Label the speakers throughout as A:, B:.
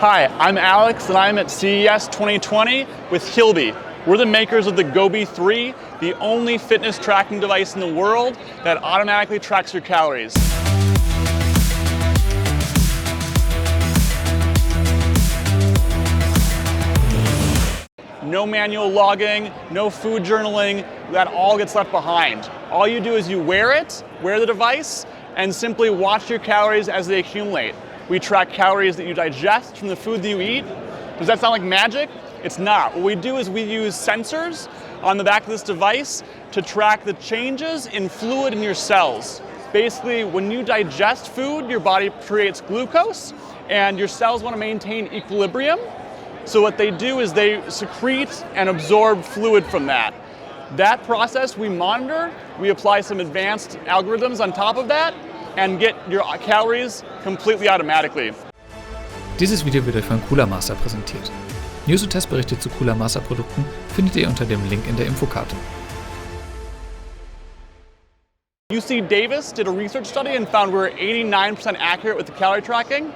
A: Hi, I'm Alex and I'm at CES 2020 with HealBe. We're the makers of the GoBe3, the only fitness tracking device in the world that automatically tracks your calories. No manual logging, no food journaling, that all gets left behind. All you do is you wear the device, and simply watch your calories as they accumulate. We track calories that you digest from the food that you eat. Does that sound like magic? It's not. What we do is we use sensors on the back of this device to track the changes in fluid in your cells. Basically, when you digest food, your body creates glucose, and your cells want to maintain equilibrium. So what they do is they secrete and absorb fluid from that. That process we monitor, we apply some advanced algorithms on top of that and get your calories completely automatically.
B: Dieses Video wird euch von Cooler Master präsentiert. News und Testberichte zu Cooler Master Produkten findet ihr unter dem Link in der Infokarte.
A: UC Davis did a research study and found we're 89% accurate with the calorie tracking.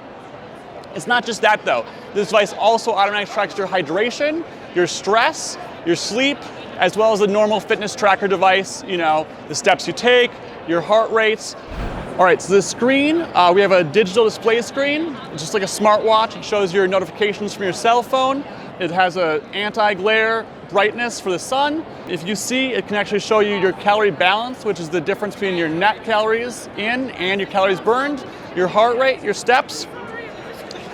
A: It's not just that though. This device also automatically tracks your hydration, your stress, your sleep, as well as a normal fitness tracker device, the steps you take, your heart rates. All right, so the screen, we have a digital display screen. It's just like a smartwatch. It shows your notifications from your cell phone. It has an anti-glare brightness for the sun. If you see, it can actually show you your calorie balance, which is the difference between your net calories in and your calories burned, your heart rate, your steps.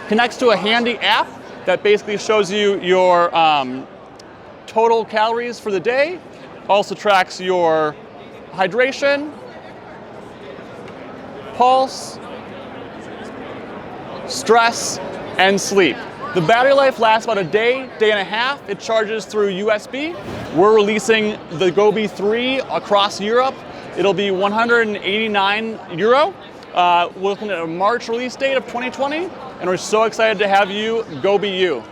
A: Connects to a handy app that basically shows you your total calories for the day. Also tracks your hydration, pulse, stress, and sleep. The battery life lasts about a day and a half. It charges through USB. We're releasing the GoBe3 across Europe. It'll be €189. We're looking at a March release date of 2020, and we're so excited to have you go be you.